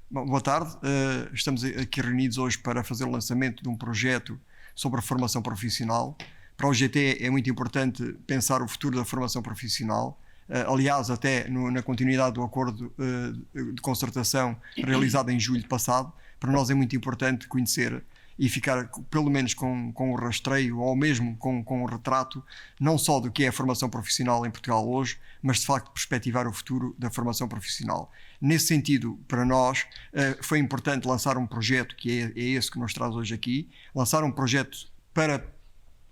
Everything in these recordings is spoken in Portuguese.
Bom, boa tarde. Estamos aqui reunidos hoje para fazer o lançamento de um projeto sobre a formação profissional. Para o GT é muito importante pensar o futuro da formação profissional. Aliás, até na continuidade do acordo de concertação realizado em julho passado, para nós é muito importante conhecer e ficar pelo menos com o rastreio ou mesmo com o retrato não só do que é a formação profissional em Portugal hoje, mas de facto perspectivar o futuro da formação profissional. Nesse sentido, para nós, foi importante lançar um projeto, que é esse que nos traz hoje aqui, lançar um projeto para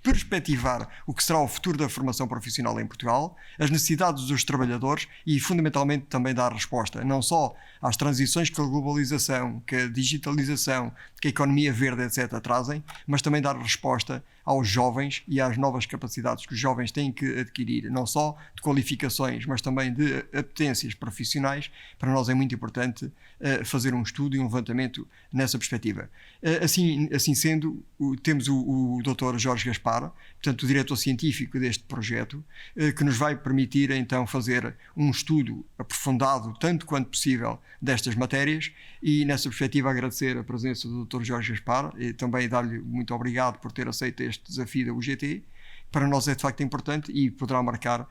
perspectivar o que será o futuro da formação profissional em Portugal, as necessidades dos trabalhadores e, fundamentalmente, também dar resposta não só às transições que a globalização, que a digitalização, que a economia verde, etc., trazem, mas também dar resposta aos jovens e às novas capacidades que os jovens têm que adquirir, não só de qualificações, mas também de apetências profissionais. Para nós é muito importante fazer um estudo e um levantamento nessa perspectiva. Assim sendo, temos o Dr. Jorge Gaspar, portanto o diretor científico deste projeto, que nos vai permitir então fazer um estudo aprofundado, tanto quanto possível, destas matérias, e nessa perspectiva agradecer a presença do Dr. Jorge Gaspar e também dar-lhe muito obrigado por ter aceito este desafio da UGT. Para nós é de facto importante e poderá marcar,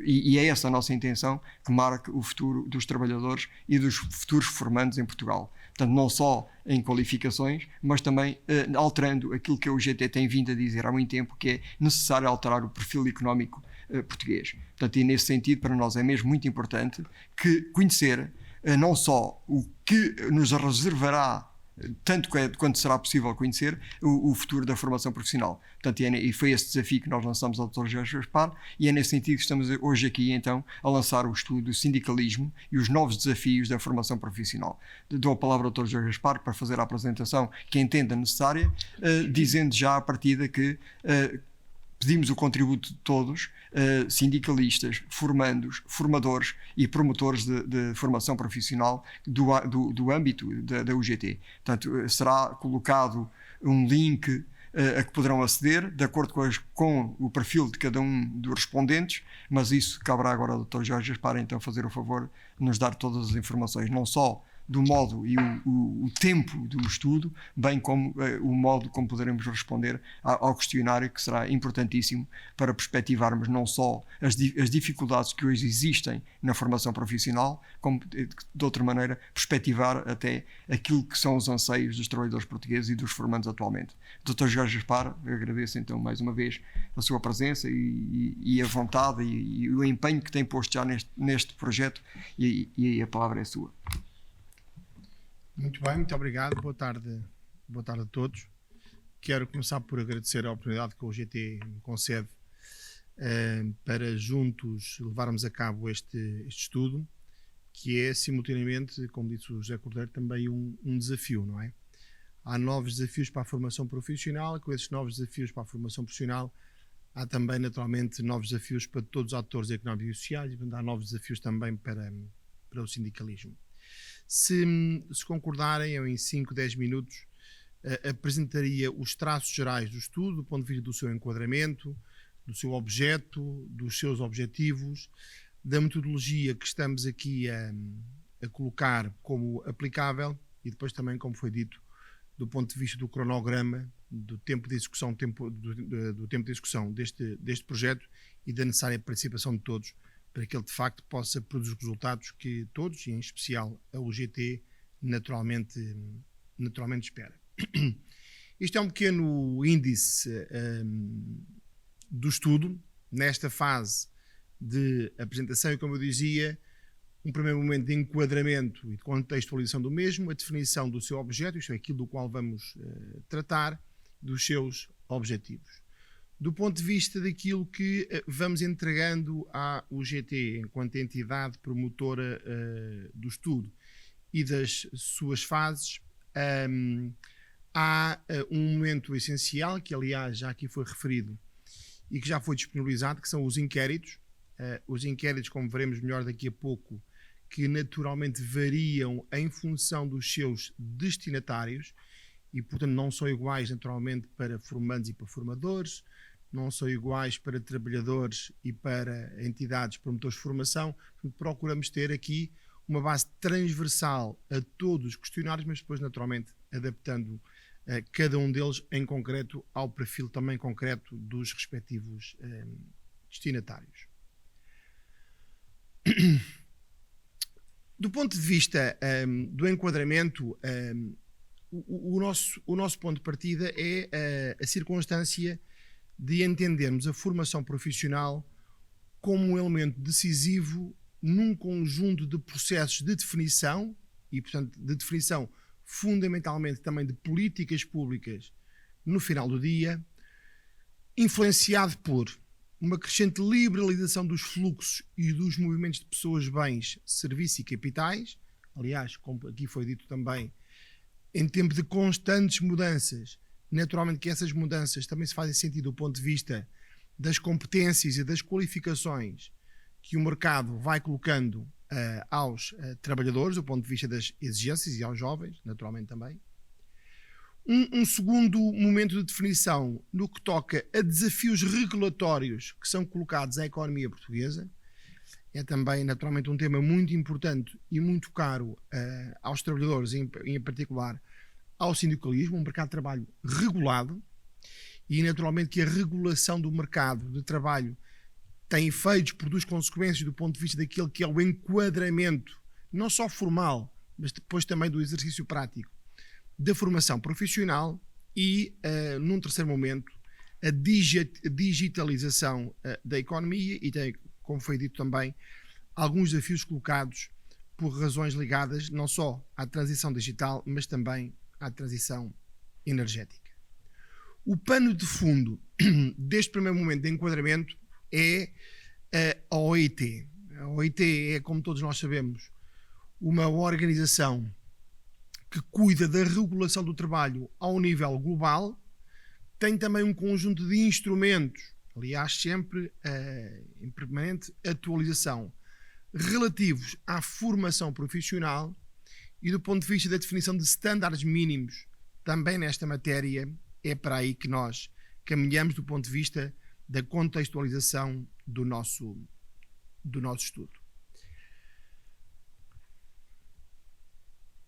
e é essa a nossa intenção, que marque o futuro dos trabalhadores e dos futuros formandos em Portugal. Portanto, não só em qualificações, mas também alterando aquilo que a UGT tem vindo a dizer há muito tempo, que é necessário alterar o perfil económico português. Portanto, e nesse sentido, para nós é mesmo muito importante que conhecer não só o que nos reservará, tanto quanto será possível conhecer, o futuro da formação profissional. Portanto, e foi esse desafio que nós lançamos ao Dr. Jorge Gaspar, e é nesse sentido que estamos hoje aqui então a lançar o estudo do sindicalismo e os novos desafios da formação profissional. Dou a palavra ao Dr. Jorge Gaspar para fazer a apresentação que entenda necessária, dizendo já à partida que pedimos o contributo de todos, sindicalistas, formandos, formadores e promotores de formação profissional do âmbito da UGT. Portanto, será colocado um link a que poderão aceder, de acordo com o perfil de cada um dos respondentes, mas isso caberá agora ao Dr. Jorge Gaspar então fazer o favor de nos dar todas as informações, não só do modo e o tempo do estudo, bem como o modo como poderemos responder ao questionário, que será importantíssimo para perspectivarmos não só as dificuldades que hoje existem na formação profissional, como de outra maneira perspectivar até aquilo que são os anseios dos trabalhadores portugueses e dos formandos atualmente. Dr. Jorge Gaspar, eu agradeço então mais uma vez a sua presença e a vontade e o empenho que tem posto já neste projeto, e a palavra é sua. Muito bem, muito obrigado. Boa tarde a todos. Quero começar por agradecer a oportunidade que o GT me concede para juntos levarmos a cabo este estudo, que é simultaneamente, como disse o José Cordeiro, também um desafio, não é? Há novos desafios para a formação profissional, com esses novos desafios para a formação profissional há também naturalmente novos desafios para todos os atores económicos e sociais, e há novos desafios também para o sindicalismo. Se concordarem, eu em 5, 10 minutos apresentaria os traços gerais do estudo, do ponto de vista do seu enquadramento, do seu objeto, dos seus objetivos, da metodologia que estamos aqui a colocar como aplicável e depois também, como foi dito, do ponto de vista do cronograma, do tempo de execução, do tempo de execução deste projeto e da necessária participação de todos, para que ele de facto possa produzir os resultados que todos, e em especial a UGT, naturalmente espera. Isto é um pequeno índice do estudo, nesta fase de apresentação, e como eu dizia, um primeiro momento de enquadramento e de contextualização do mesmo, a definição do seu objeto, isto é aquilo do qual vamos tratar, dos seus objetivos. Do ponto de vista daquilo que vamos entregando à UGT enquanto entidade promotora do estudo e das suas fases, há um momento essencial, que aliás já aqui foi referido e que já foi disponibilizado, que são os inquéritos. Os inquéritos, como veremos melhor daqui a pouco, que naturalmente variam em função dos seus destinatários e, portanto, não são iguais naturalmente para formandos e para formadores, não são iguais para trabalhadores e para entidades promotores de formação. Portanto, procuramos ter aqui uma base transversal a todos os questionários, mas depois naturalmente adaptando cada um deles em concreto ao perfil também concreto dos respectivos destinatários. Do ponto de vista do enquadramento, o nosso ponto de partida é a circunstância de entendermos a formação profissional como um elemento decisivo num conjunto de processos de definição e, portanto, de definição fundamentalmente também de políticas públicas no final do dia, influenciado por uma crescente liberalização dos fluxos e dos movimentos de pessoas, bens, serviços e capitais. Aliás, como aqui foi dito também, em tempo de constantes mudanças, naturalmente que essas mudanças também se fazem sentido do ponto de vista das competências e das qualificações que o mercado vai colocando aos trabalhadores, do ponto de vista das exigências, e aos jovens, naturalmente também. Um segundo momento de definição no que toca a desafios regulatórios que são colocados à economia portuguesa. É também, naturalmente, um tema muito importante e muito caro aos trabalhadores, em particular ao sindicalismo, um mercado de trabalho regulado, e naturalmente que a regulação do mercado de trabalho tem efeitos, produz consequências do ponto de vista daquilo que é o enquadramento, não só formal, mas depois também do exercício prático da formação profissional e, num terceiro momento, a digitalização da economia e tem, como foi dito também, alguns desafios colocados por razões ligadas não só à transição digital, mas também à transição energética. O pano de fundo deste primeiro momento de enquadramento é a OIT. A OIT é, como todos nós sabemos, uma organização que cuida da regulação do trabalho ao nível global, tem também um conjunto de instrumentos, aliás, sempre em permanente atualização, relativos à formação profissional e do ponto de vista da definição de estándares mínimos, também nesta matéria, é para aí que nós caminhamos do ponto de vista da contextualização do nosso estudo.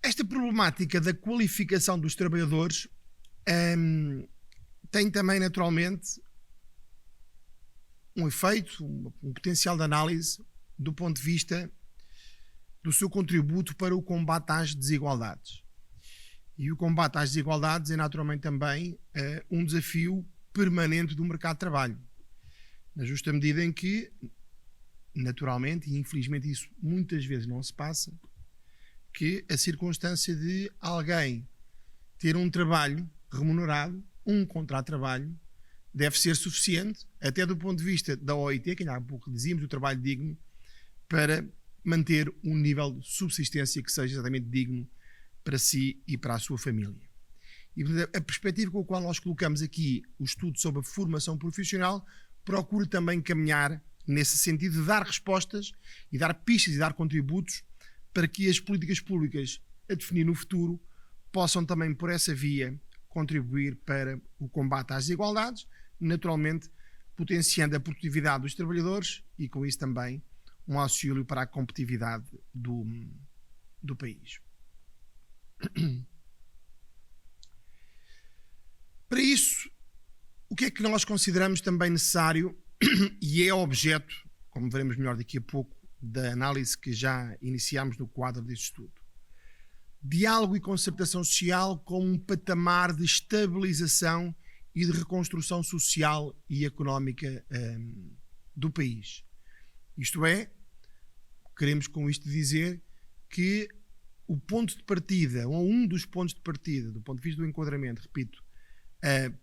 Esta problemática da qualificação dos trabalhadores tem também, naturalmente, um efeito, um potencial de análise do ponto de vista do seu contributo para o combate às desigualdades. E o combate às desigualdades é, naturalmente, também um desafio permanente do mercado de trabalho, na justa medida em que, naturalmente, e infelizmente isso muitas vezes não se passa, que a circunstância de alguém ter um trabalho remunerado, um contrato de trabalho, deve ser suficiente, até do ponto de vista da OIT, que há pouco dizíamos, o trabalho digno, para manter um nível de subsistência que seja exatamente digno para si e para a sua família. E a perspectiva com a qual nós colocamos aqui o estudo sobre a formação profissional procura também caminhar nesse sentido de dar respostas e dar pistas e dar contributos para que as políticas públicas a definir no futuro possam também, por essa via, contribuir para o combate às desigualdades, naturalmente potenciando a produtividade dos trabalhadores e, com isso, também um auxílio para a competitividade do país. Para isso, o que é que nós consideramos também necessário e é objeto, como veremos melhor daqui a pouco, da análise que já iniciámos no quadro deste estudo? Diálogo e concertação social como um patamar de estabilização e de reconstrução social e económica do país. Isto é, queremos com isto dizer que o ponto de partida, ou um dos pontos de partida, do ponto de vista do enquadramento, repito,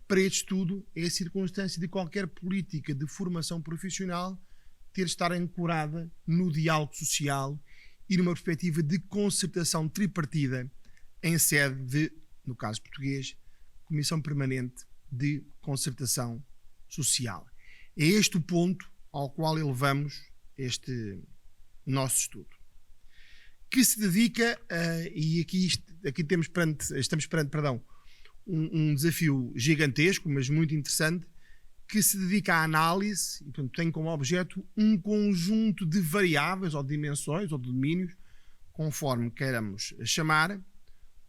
para este estudo é a circunstância de qualquer política de formação profissional ter de estar ancorada no diálogo social e numa perspectiva de concertação tripartida em sede de, no caso português, Comissão Permanente de Concertação Social. É este o ponto ao qual elevamos este nosso estudo, que se dedica, e aqui estamos perante um desafio gigantesco, mas muito interessante, que se dedica à análise, e portanto tem como objeto um conjunto de variáveis ou dimensões ou de domínios conforme queiramos chamar,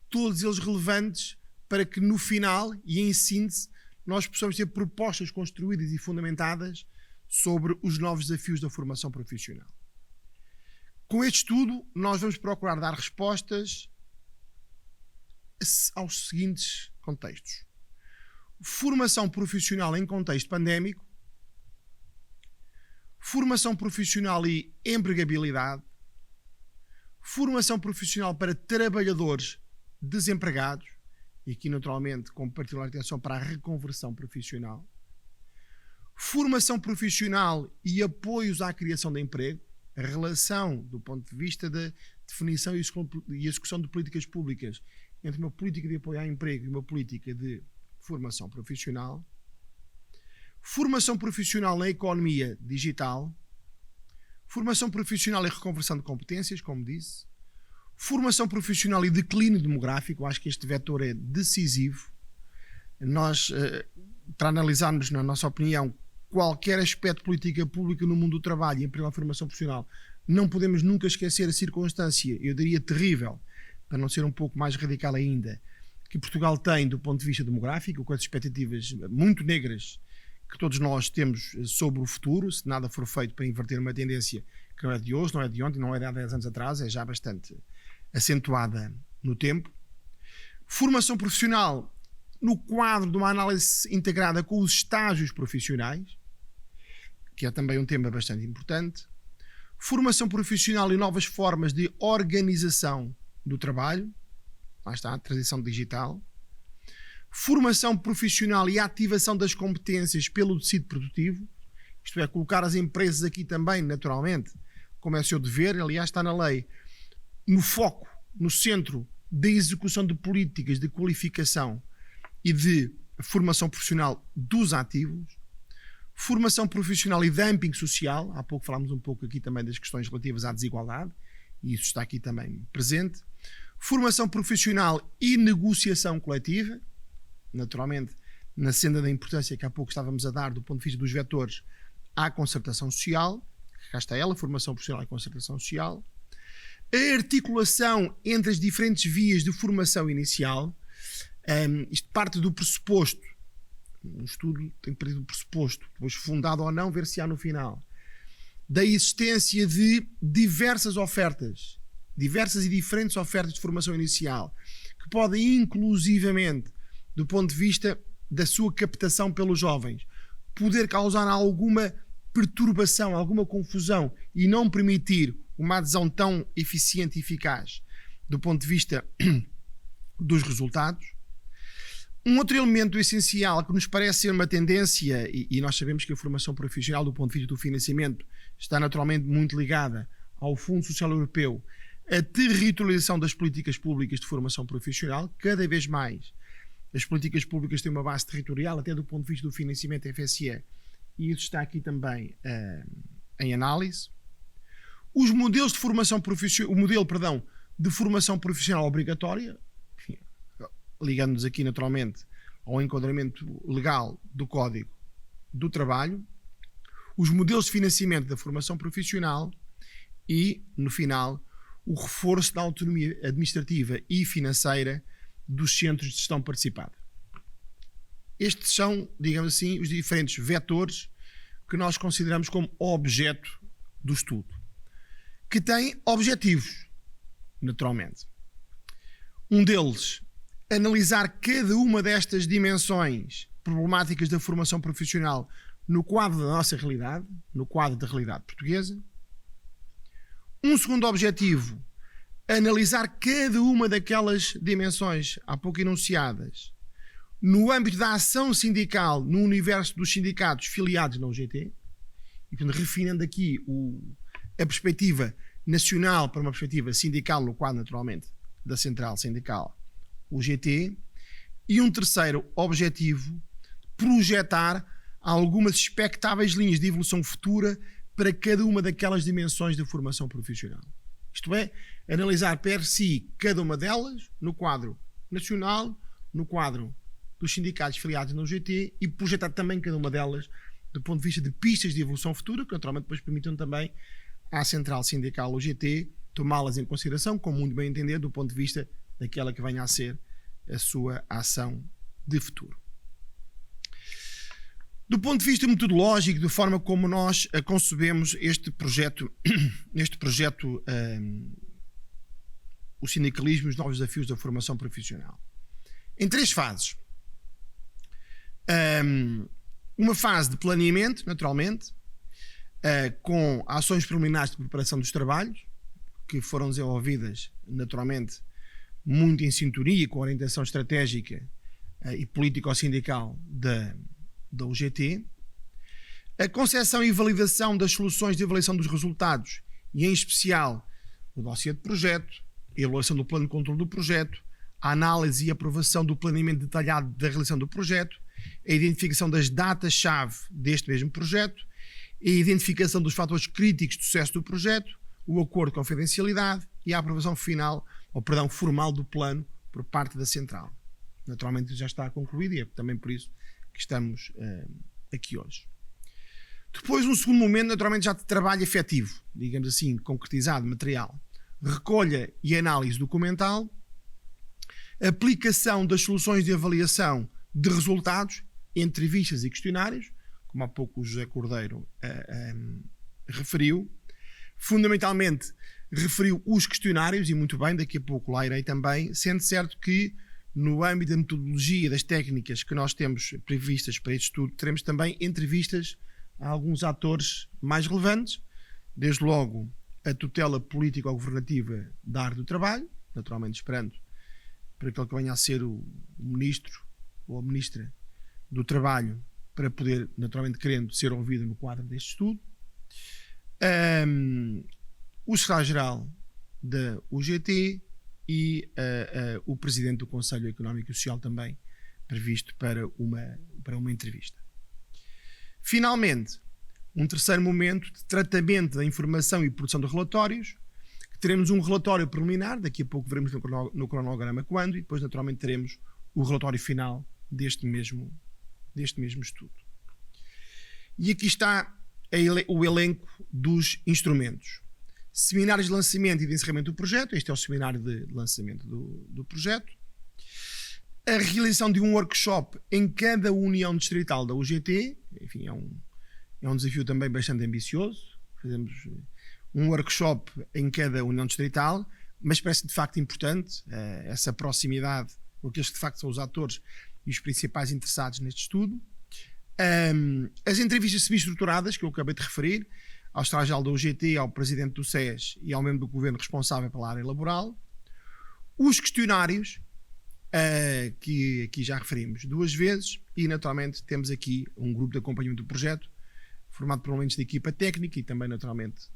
todos eles relevantes para que no final e em síntese nós possamos ter propostas construídas e fundamentadas sobre os novos desafios da formação profissional. Com este estudo, nós vamos procurar dar respostas aos seguintes contextos: formação profissional em contexto pandémico, formação profissional e empregabilidade, formação profissional para trabalhadores desempregados, e aqui naturalmente com particular atenção para a reconversão profissional, formação profissional e apoios à criação de emprego, a relação do ponto de vista da definição e execução de políticas públicas entre uma política de apoio ao emprego e uma política de formação profissional, formação profissional na economia digital, formação profissional e reconversão de competências, como disse, formação profissional e declínio demográfico. Acho que este vetor é decisivo. Nós, para analisarmos, na nossa opinião, qualquer aspecto de política pública no mundo do trabalho e em primeira formação profissional, não podemos nunca esquecer a circunstância, eu diria terrível, para não ser um pouco mais radical ainda, que Portugal tem do ponto de vista demográfico, com as expectativas muito negras que todos nós temos sobre o futuro, se nada for feito para inverter uma tendência que não é de hoje, não é de ontem, não é de há 10 anos atrás, é já bastante acentuada no tempo. Formação profissional no quadro de uma análise integrada com os estágios profissionais, que é também um tema bastante importante. Formação profissional e novas formas de organização do trabalho, lá está a transição digital. Formação profissional e ativação das competências pelo tecido produtivo, isto é, colocar as empresas aqui também, naturalmente, como é o seu dever, aliás está na lei, no foco, no centro da execução de políticas de qualificação e de formação profissional dos ativos. Formação profissional e dumping social, há pouco falámos um pouco aqui também das questões relativas à desigualdade, e isso está aqui também presente. Formação profissional e negociação coletiva, naturalmente na senda da importância que há pouco estávamos a dar do ponto de vista dos vetores à concertação social, cá está ela, formação profissional e concertação social. A articulação entre as diferentes vias de formação inicial, isto parte do pressuposto, um estudo tem que partir do pressuposto, depois fundado ou não, ver se há no final, da existência de diversas ofertas, diversas e diferentes ofertas de formação inicial, que podem inclusivamente, do ponto de vista da sua captação pelos jovens, poder causar alguma perturbação, alguma confusão e não permitir uma adesão tão eficiente e eficaz do ponto de vista dos resultados. Um outro elemento essencial que nos parece ser uma tendência, e nós sabemos que a formação profissional do ponto de vista do financiamento está naturalmente muito ligada ao Fundo Social Europeu, a territorialização das políticas públicas de formação profissional. Cada vez mais as políticas públicas têm uma base territorial, até do ponto de vista do financiamento FSE, e isso está aqui também em análise. Os modelos de formação profissional, o modelo, perdão, de formação profissional obrigatória, enfim, ligando-nos aqui naturalmente ao enquadramento legal do Código do Trabalho, os modelos de financiamento da formação profissional e, no final, o reforço da autonomia administrativa e financeira dos centros de gestão participada. Estes são, digamos assim, os diferentes vetores que nós consideramos como objeto do estudo, que têm objetivos, naturalmente. Um deles, analisar cada uma destas dimensões problemáticas da formação profissional no quadro da nossa realidade, no quadro da realidade portuguesa. Um segundo objetivo, analisar cada uma daquelas dimensões há pouco enunciadas no âmbito da ação sindical no universo dos sindicatos filiados na UGT, e portanto, refinando aqui a perspectiva nacional para uma perspectiva sindical no quadro naturalmente da central sindical UGT. E um terceiro objetivo, projetar algumas expectáveis linhas de evolução futura para cada uma daquelas dimensões da formação profissional. Isto é, analisar per si cada uma delas no quadro nacional, no quadro dos sindicatos filiados na UGT, e projetar também cada uma delas do ponto de vista de pistas de evolução futura, que naturalmente depois permitam também à central sindical UGT tomá-las em consideração, como muito bem entender, do ponto de vista daquela que venha a ser a sua ação de futuro. Do ponto de vista metodológico, de forma como nós concebemos este projeto, o sindicalismo e os novos desafios da formação profissional. Em 3 fases. Uma fase de planeamento, naturalmente, com ações preliminares de preparação dos trabalhos, que foram desenvolvidas, naturalmente, muito em sintonia com a orientação estratégica e político-sindical da UGT, a concepção e validação das soluções de avaliação dos resultados e, em especial, o dossiê de projeto, a elaboração do plano de controle do projeto, a análise e aprovação do planeamento detalhado da realização do projeto, a identificação das datas-chave deste mesmo projeto, a identificação dos fatores críticos de sucesso do projeto, o acordo de confidencialidade e a aprovação formal do plano por parte da central. Naturalmente já está concluído e é também por isso que estamos aqui hoje. Depois, um segundo momento, naturalmente, já de trabalho efetivo, digamos assim, concretizado, material. Recolha e análise documental, aplicação das soluções de avaliação de resultados, entrevistas e questionários, como há pouco o José Cordeiro referiu. Fundamentalmente, referiu os questionários, e muito bem, daqui a pouco lá irei também, sendo certo que no âmbito da metodologia das técnicas que nós temos previstas para este estudo, teremos também entrevistas a alguns atores mais relevantes, desde logo a tutela político-governativa da área do trabalho, naturalmente esperando para aquele que venha a ser o ministro ou a ministra do Trabalho, para poder, naturalmente querendo, ser ouvido no quadro deste estudo, o secretário-geral da UGT e o presidente do Conselho Económico e Social também previsto para uma entrevista. Finalmente, um terceiro momento de tratamento da informação e produção de relatórios, que teremos um relatório preliminar, daqui a pouco veremos no cronograma quando, e depois naturalmente teremos o relatório final deste mesmo estudo. E aqui está o elenco dos instrumentos. Seminários de lançamento e de encerramento do projeto. Este é o seminário de lançamento do projeto. A realização de um workshop em cada união distrital da UGT. Enfim, é um desafio também bastante ambicioso. Fazemos um workshop em cada união distrital, mas parece de facto importante essa proximidade com aqueles que de facto são os atores e os principais interessados neste estudo. As entrevistas semi-estruturadas, que eu acabei de referir, ao secretário-geral da UGT, ao presidente do SES e ao membro do governo responsável pela área laboral. Os questionários, que aqui já referimos 2 vezes, e naturalmente temos aqui um grupo de acompanhamento do projeto, formado por elementos da equipa técnica e também naturalmente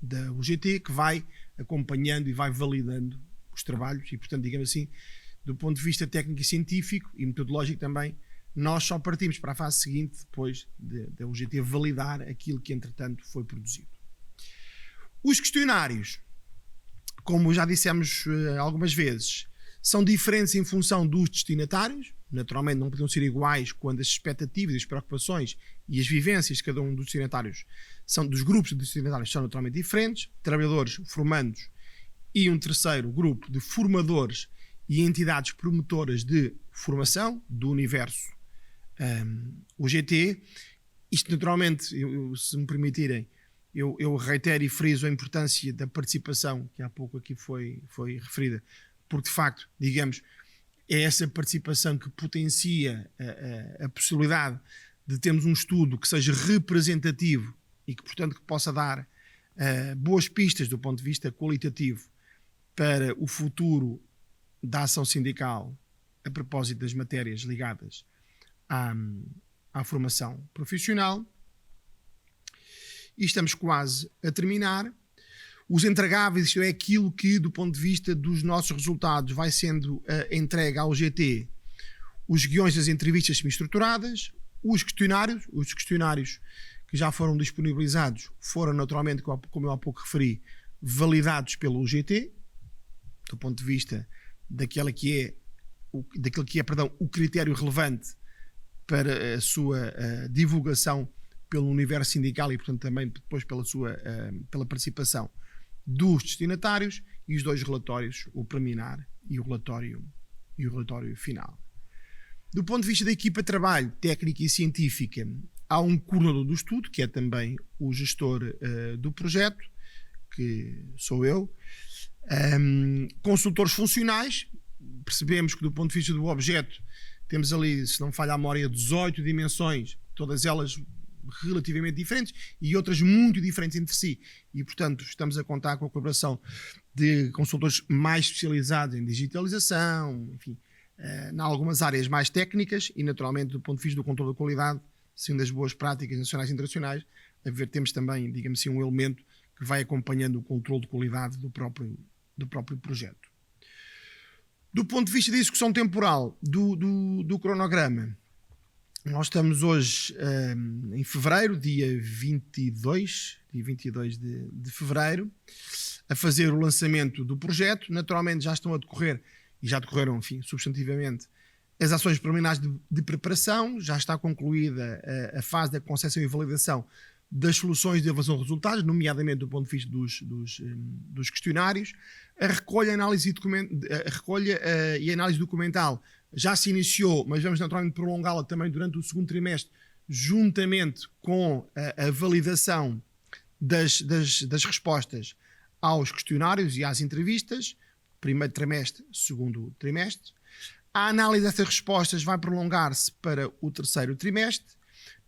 da UGT, que vai acompanhando e vai validando os trabalhos e, portanto, digamos assim, do ponto de vista técnico e científico e metodológico também, nós só partimos para a fase seguinte depois da UGT validar aquilo que entretanto foi produzido. Os questionários, como já dissemos algumas vezes, são diferentes em função dos destinatários. Naturalmente não podiam ser iguais quando as expectativas, as preocupações e as vivências de cada um dos destinatários, dos grupos de destinatários, são naturalmente diferentes. Trabalhadores, formandos e um terceiro grupo de formadores e entidades promotoras de formação do universo UGT. Isto naturalmente, se me permitirem, eu reitero e friso a importância da participação que há pouco aqui foi referida, porque de facto, digamos, é essa participação que potencia a possibilidade de termos um estudo que seja representativo e que, portanto, que possa dar boas pistas do ponto de vista qualitativo para o futuro da ação sindical a propósito das matérias ligadas à formação profissional. E estamos quase a terminar. Os entregáveis, isto é aquilo que, do ponto de vista dos nossos resultados, vai sendo entregue ao GT, os guiões das entrevistas semi-estruturadas, os questionários que já foram disponibilizados foram naturalmente, como eu há pouco referi, validados pelo UGT, do ponto de vista daquilo que é o critério relevante para a sua divulgação pelo universo sindical e, portanto, também depois pela participação dos destinatários e os 2 relatórios, o preliminar e o relatório final. Do ponto de vista da equipa de trabalho técnica e científica, há um coordenador do estudo, que é também o gestor do projeto, que sou eu. Consultores funcionais, percebemos que do ponto de vista do objeto temos ali, se não me falha a memória, 18 dimensões, todas elas relativamente diferentes e outras muito diferentes entre si, e portanto estamos a contar com a colaboração de consultores mais especializados em digitalização, enfim, em algumas áreas mais técnicas, e naturalmente do ponto de vista do controle da qualidade, sendo das boas práticas nacionais e internacionais, temos também, digamos assim, um elemento que vai acompanhando o controle de qualidade do próprio projeto. Do ponto de vista da execução temporal do cronograma, nós estamos hoje em fevereiro, dia 22 de fevereiro, a fazer o lançamento do projeto. Naturalmente já estão a decorrer, e já decorreram, enfim, substantivamente, as ações preliminares de preparação. Já está concluída a fase da concepção e validação das soluções de avaliação de resultados, nomeadamente do ponto de vista dos questionários. A recolha, e análise documental já se iniciou, mas vamos naturalmente prolongá-la também durante o segundo trimestre, juntamente com a validação das respostas aos questionários e às entrevistas, primeiro trimestre, segundo trimestre. A análise dessas respostas vai prolongar-se para o terceiro trimestre,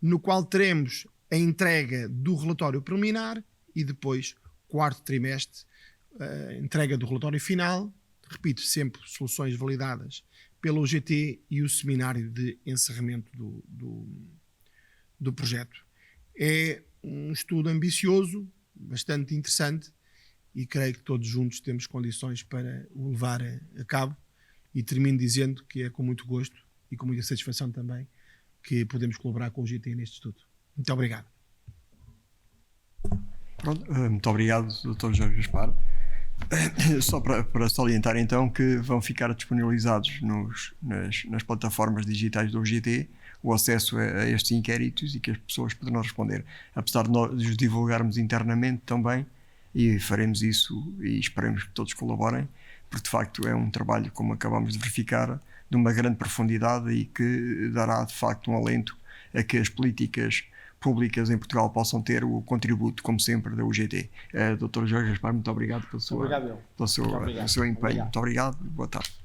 no qual teremos a entrega do relatório preliminar e depois, quarto trimestre, a entrega do relatório final. Repito, sempre soluções validadas pela UGT e o seminário de encerramento do projeto. É um estudo ambicioso, bastante interessante, e creio que todos juntos temos condições para o levar a cabo, e termino dizendo que é com muito gosto e com muita satisfação também que podemos colaborar com o UGT neste estudo. Muito obrigado. Pronto, muito obrigado, Dr. Jorge Gaspar. Só para salientar então que vão ficar disponibilizados nas plataformas digitais do UGT o acesso a estes inquéritos, e que as pessoas poderão responder, apesar de nós os divulgarmos internamente também, e faremos isso e esperemos que todos colaborem, porque de facto é um trabalho, como acabamos de verificar, de uma grande profundidade e que dará de facto um alento a que as políticas públicas em Portugal possam ter o contributo, como sempre, da UGT. Dr. Jorge Gaspar, muito obrigado pelo seu empenho. Muito obrigado. Muito obrigado. Boa tarde.